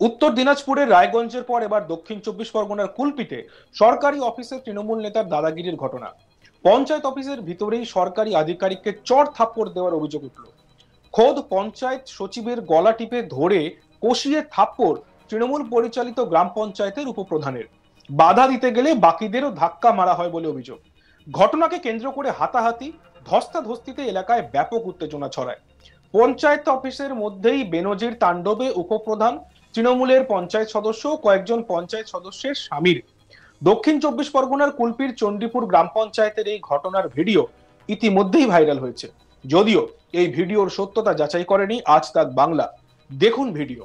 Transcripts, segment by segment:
উত্তর দিনাজপুরের রায়গঞ্জের পর এবার দক্ষিণ চব্বিশ পরগনার কুলপিতে সরকারি অফিসে তৃণমূল নেতার দাদাগিরির ঘটনা। পঞ্চায়েত অফিসের ভিতরেই সরকারি আধিকারিককে চড় থাপ্পড় দেওয়ার অভিযোগ উঠল। খোদ পঞ্চায়েত সচিবের গলা টিপে ধরে কষিয়ে থাপ্পড় তৃণমূল পরিচালিত গ্রাম পঞ্চায়েতের উপপ্রধানের। বাধা দিতে গেলে বাকিদেরও ধাক্কা মারা হয় বলে অভিযোগ। ঘটনাকে কেন্দ্র করে হাতাহাতি ধস্তাধস্তিতে এলাকায় ব্যাপক উত্তেজনা ছড়ায়। পঞ্চায়েত অফিসের মধ্যেই বেনজির তাণ্ডবে উপপ্রধান, তৃণমূলের পঞ্চায়েত সদস্য, কয়েকজন পঞ্চায়েত সদস্যের স্বামীর। দক্ষিণ চব্বিশ পরগনার কুলপির চণ্ডীপুর গ্রাম পঞ্চায়েতের এই ঘটনার ভিডিও ইতিমধ্যেই ভাইরাল হয়েছে। যদিও এই ভিডিওর সত্যতা যাচাই করেনি আজ তাক বাংলা। দেখুন ভিডিও।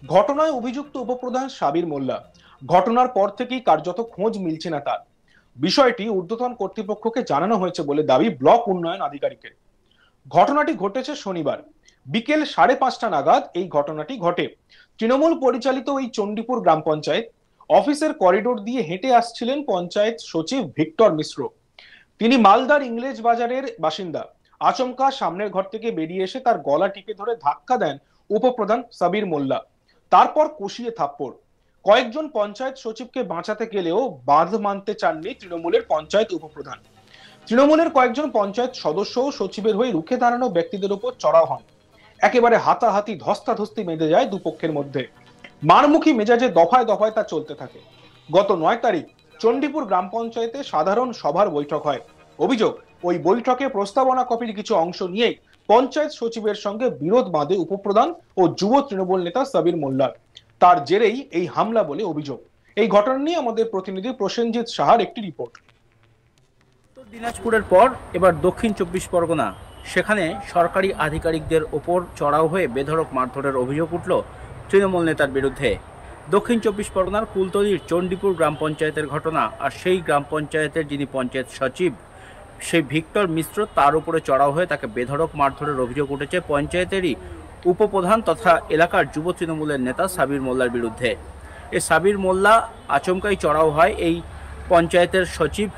ঘটনায় অভিযুক্ত উপপ্রধান সাবির মোল্লা। ঘটনার পর থেকেই কার্যত খোঁজ মিলছে না তার। বিষয়টি ঊর্ধ্বতন কর্তৃপক্ষকে জানানো হয়েছে বলে দাবি ব্লক উন্নয়ন আধিকারিকের। ঘটনাটি ঘটেছে শনিবার বিকেল 5:30 নাগাদ। এই ঘটনাটি ঘটে তৃণমূল পরিচালিত ওই চণ্ডীপুর গ্রাম পঞ্চায়েত অফিসের করিডোর দিয়ে হেঁটে আসছিলেন পঞ্চায়েত সচিব ভিক্টর মিশ্র। তিনি মালদার ইংরেজ বাজারের বাসিন্দা। আচমকা সামনের ঘর থেকে বেরিয়ে এসে তার গলা টিপে ধরে ধাক্কা দেন উপপ্রধান সাবির মোল্লা। তারপর কষিয়ে থাপ্পড়। কয়েকজন পঞ্চায়েত সচিবকে বাঁচাতে গেলেও বাঁধ মানতে চাননি তৃণমূলের পঞ্চায়েত উপপ্রধান। তৃণমূলের কয়েকজন পঞ্চায়েত সদস্য সচিবের হয়ে রুখে দাঁড়ানো ব্যক্তিদের উপর চড়াও হন। একেবারে হাতাহাতি ধস্তাধস্তি বেঁধে যায় দুপক্ষের মধ্যে। মারমুখী মেজাজে দফায় দফায় তা চলতে থাকে। গত 9 তারিখ চণ্ডীপুর গ্রাম পঞ্চায়েতে সাধারণ সভার বৈঠক হয়। অভিযোগ, ওই বৈঠকে প্রস্তাবনা কপির কিছু অংশ নিয়েই পঞ্চায়েত সচিবের সঙ্গে বিরোধ বাঁধে উপপ্রধান ও যুব তৃণমূল নেতা সাবির মোল্লার। তার জেরেই এই হামলা বলে অভিযোগ। এই ঘটনা নিয়ে আমাদের প্রতিনিধি প্রসেনজিৎ সাহার একটি রিপোর্ট। উত্তর দিনাজপুরের পর এবার দক্ষিণ চব্বিশ পরগনা, সেখানে সরকারি আধিকারিকদের ওপর চড়াও হয়ে বেধড়ক মারধরের অভিযোগ উঠল তৃণমূল নেতার বিরুদ্ধে। দক্ষিণ চব্বিশ পরগনার কুলতলির চণ্ডীপুর গ্রাম পঞ্চায়েতের ঘটনা। আর সেই গ্রাম পঞ্চায়েতের যিনি পঞ্চায়েত সচিব, সেই ভিক্টর মিশ্র, তার উপরে চড়াও হয়ে তাকে বেধড়ক মারধরের অভিযোগ উঠেছে পঞ্চায়েতেরই উপপ্রধান তথা এলাকার যুব তৃণমূলের নেতা সাবির মোল্লার বিরুদ্ধে। এই সাবির মোল্লা আচমকাই চড়াও হয় এই পঞ্চায়েতের সচিব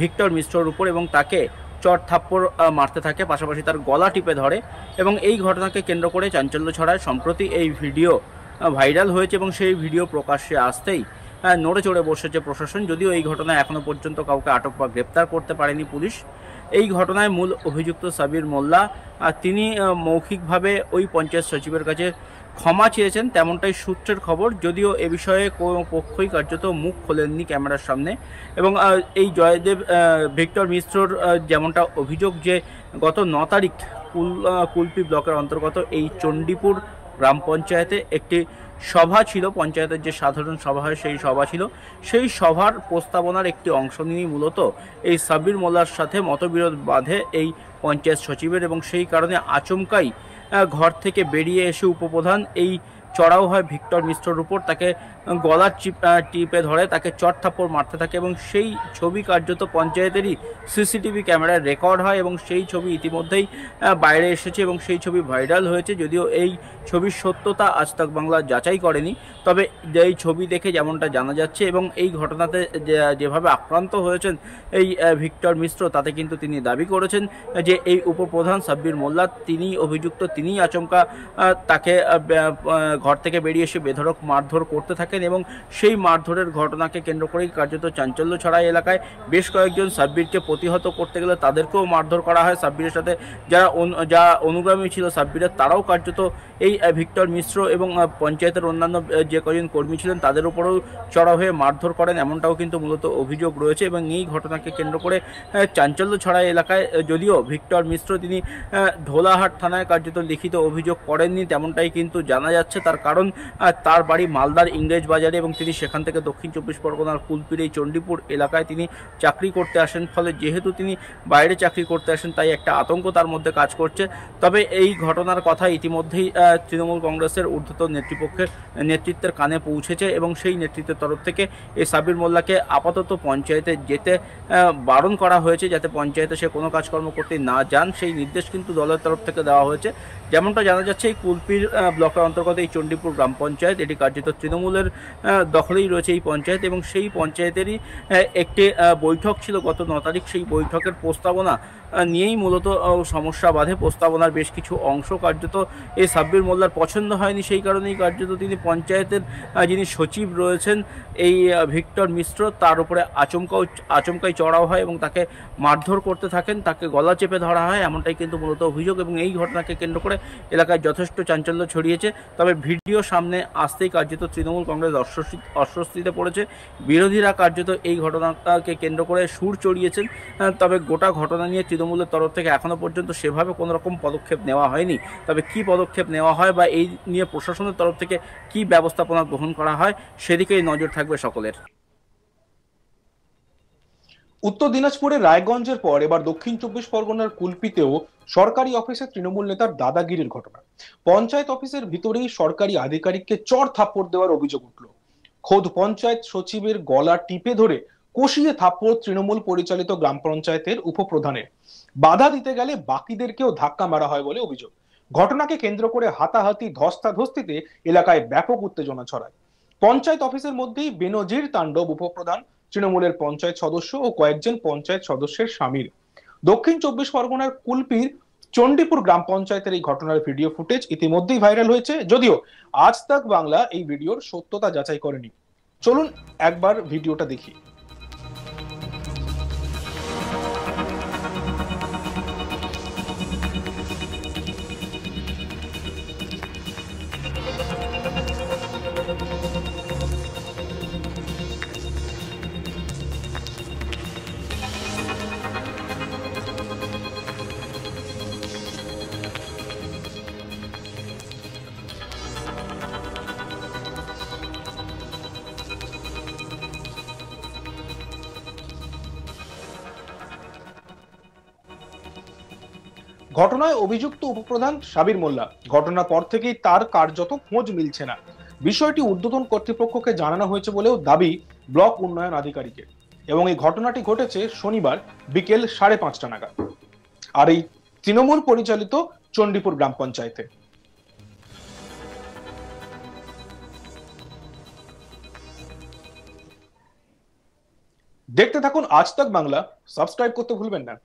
ভিক্টর মিশ্রর উপর এবং তাকে চড় থাপ্পড় মারতে থাকে, পাশাপাশি তার গলা টিপে ধরে এবং এই ঘটনাকে কেন্দ্র করে চাঞ্চল্য ছড়ায়। সম্প্রতি এই ভিডিও ভাইরাল হয়েছে এবং সেই ভিডিও প্রকাশ্যে আসতেই নড়ে চড়ে বসেছে প্রশাসন। যদিও এই ঘটনায় এখনও পর্যন্ত কাউকে আটক বা গ্রেপ্তার করতে পারেনি পুলিশ। এই ঘটনায় মূল অভিযুক্ত সাবির মোল্লা তিনি মৌখিকভাবে ওই পঞ্চায়েত সচিবের কাছে ক্ষমা চেয়েছেন, তেমনটাই সূত্রের খবর। যদিও এ বিষয়ে কোনো পক্ষই কার্যত মুখ খোলেননি ক্যামেরার সামনে। এবং এই জয়দেব ভিক্টর মিশ্রর যেমনটা অভিযোগ যে গত 9 তারিখ কুলপি ব্লকের অন্তর্গত এই চণ্ডীপুর গ্রাম পঞ্চায়েতে একটি সভা ছিল, পঞ্চায়েতের যে সাধারণ সভা হয় সেই সভা ছিল। সেই সভার প্রস্তাবনার একটি অংশ নিয়েই মূলত এই সাবির মোল্লার সাথে মতবিরোধ বাঁধে এই পঞ্চায়েত সচিবের এবং সেই কারণে আচমকাই ঘর থেকে বেরিয়ে এসে উপপ্রধান এই চড়াও হয় ভিক্টর মিশ্রর উপর, তাকে গলার টিপে ধরে তাকে চড় থাপ্পড় মারতে থাকে এবং সেই ছবি কার্যত পঞ্চায়েতেরই সিসিটিভি ক্যামেরায় রেকর্ড হয় এবং সেই ছবি ইতিমধ্যেই বাইরে এসেছে এবং সেই ছবি ভাইরাল হয়েছে। যদিও এই ছবির সত্যতা আজ তাক বাংলা যাচাই করেনি, তবে এই ছবি দেখে যেমনটা জানা যাচ্ছে এবং এই ঘটনাতে যেভাবে আক্রান্ত হয়েছেন এই ভিক্টর মিশ্র, তাতে কিন্তু তিনি দাবি করেছেন যে এই উপপ্রধান সাব্বির মোল্লা তিনি অভিযুক্ত, তিনিই আচমকা তাকে ঘর থেকে বেরিয়ে এসে বেধড়ক মারধর করতে থাকেন এবং সেই মারধরের ঘটনাকে কেন্দ্র করেই কার্যত চাঞ্চল্য ছড়ায় এলাকায়। বেশ কয়েকজন সাব্বিরকে প্রতিহত করতে গেলে তাদেরকেও মারধর করা হয়। সাব্বিরের সাথে যা অনুগামী ছিল সাব্বিরের, তারাও কার্যত এই ভিক্টর মিশ্র এবং পঞ্চায়েতের অন্যান্য যে কয়েকজন কর্মী ছিলেন তাদের উপরেও চড়াও হয়ে মারধর করেন, এমনটাও কিন্তু মূলত অভিযোগ রয়েছে এবং এই ঘটনাকে কেন্দ্র করে চাঞ্চল্য ছড়ায় এলাকায়। যদিও ভিক্টর মিশ্র তিনি ঢোলাহাট থানায় কার্যত লিখিত অভিযোগ করেননি, তেমনটাই কিন্তু জানা যাচ্ছে। তার কারণ তার বাড়ি মালদার ইংরেজ কলেজ বাজারে এবং তিনি সেখান থেকে দক্ষিণ চব্বিশ পরগনার কুলপির এই চণ্ডীপুর এলাকায় তিনি চাকরি করতে আসেন। ফলে যেহেতু তিনি বাইরে চাকরি করতে আসেন তাই একটা আতঙ্ক তার মধ্যে কাজ করছে। তবে এই ঘটনার কথা ইতিমধ্যেই তৃণমূল কংগ্রেসের ঊর্ধ্বতন নেতৃত্বের কানে পৌঁছেছে এবং সেই নেতৃত্বের তরফ থেকে এই সাব্বির মোল্লাকে আপাতত পঞ্চায়েতে যেতে বারণ করা হয়েছে, যাতে পঞ্চায়েতে সে কোনো কাজকর্ম করতে না যান সেই নির্দেশ কিন্তু দলের তরফ থেকে দেওয়া হয়েছে। যেমনটা জানা যাচ্ছে এই কুলপির ব্লকের অন্তর্গত এই চণ্ডীপুর গ্রাম পঞ্চায়েত, এটি কার্যত তৃণমূলের দখলেই রয়েছে এই পঞ্চায়েত এবং সেই পঞ্চায়েতেরই একটি বৈঠক ছিল গত 9 তারিখ। সেই বৈঠকের প্রস্তাবনা নিয়েই মূলত সমস্যা বাধে। প্রস্তাবনার বেশ কিছু অংশ কার্যত এই সাব্বির মোল্লার পছন্দ হয়নি, সেই কারণেই কার্যত তিনি পঞ্চায়েতের যিনি সচিব রয়েছেন এই ভিক্টর মিশ্র তার উপরে আচমকাই চড়াও হয় এবং তাকে মারধর করতে থাকেন, তাকে গলা চেপে ধরা হয়, এমনটাই কিন্তু মূলত অভিযোগ। এবং এই ঘটনাকে কেন্দ্র করে এলাকায় যথেষ্ট চাঞ্চল্য ছড়িয়েছে। তবে ভিডিও সামনে আসতেই কার্যত তৃণমূল কংগ্রেস অস্বস্তিতে পড়েছে। বিরোধীরা কার্যত এই ঘটনাকে কেন্দ্র করে সুর চড়িয়েছেন। তবে গোটা ঘটনা নিয়ে তৃণমূলের তরফ থেকে এখনো পর্যন্ত সেভাবে কোনো রকম পদক্ষেপ নেওয়া হয়নি। তবে কি পদক্ষেপ নেওয়া হয় বা এই নিয়ে প্রশাসনের তরফ থেকে কি ব্যবস্থাপনা গ্রহণ করা হয় সেদিকেই নজর থাকবে সকলের। উত্তর দিনাজপুরের রায়গঞ্জের পর এবার দক্ষিণ চব্বিশ পরগনার কুলপিতেও সরকারি অফিসে তৃণমূল নেতার দাদাগিরির ঘটনা। পঞ্চায়েত অফিসের ভিতরেই সরকারি আধিকারিককে চড় থাপ্পড় দেওয়ার অভিযোগ উঠল। খোদ পঞ্চায়েত সচিবের গলা টিপে ধরে কষিয়ে থাপ্পড় তৃণমূল পরিচালিত গ্রাম পঞ্চায়েতের উপপ্রধানের। বাধা দিতে গেলে বাকিদেরকেও ধাক্কা মারা হয় বলে অভিযোগ। ঘটনাকে কেন্দ্র করে হাতাহাতি ধস্তাধস্তিতে এলাকায় ব্যাপক উত্তেজনা ছড়ায়। পঞ্চায়েত অফিসের মধ্যেই বেনজির তাণ্ডব উপপ্রধান, তৃণমূলের পঞ্চায়েত সদস্য ও কয়েকজন পঞ্চায়েত সদস্যের স্বামীর। দক্ষিণ চব্বিশ পরগনার কুলপির চণ্ডীপুর গ্রাম পঞ্চায়েতের এই ঘটনার ভিডিও ফুটেজ ইতিমধ্যেই ভাইরাল হয়েছে, যদিও আজ তাক বাংলা এই ভিডিওর সত্যতা যাচাই করেনি। চলুন একবার ভিডিওটা দেখি। ঘটনায় অভিযুক্ত উপপ্রধান সাবির মোল্লা। ঘটনার পর থেকেই তার কার্যত খোঁজ মিলছে না। বিষয়টি ঊর্ধ্বতন কর্তৃপক্ষকে জানানো হয়েছে বলেও দাবি ব্লক উন্নয়ন আধিকারিকের। এবং এই ঘটনাটি ঘটেছে শনিবার বিকেল 5:30 নাগাদ, আর এই তৃণমূল পরিচালিত চণ্ডীপুর গ্রাম পঞ্চায়েতে। দেখতে থাকুন আজ তাক বাংলা, সাবস্ক্রাইব করতে ভুলবেন না।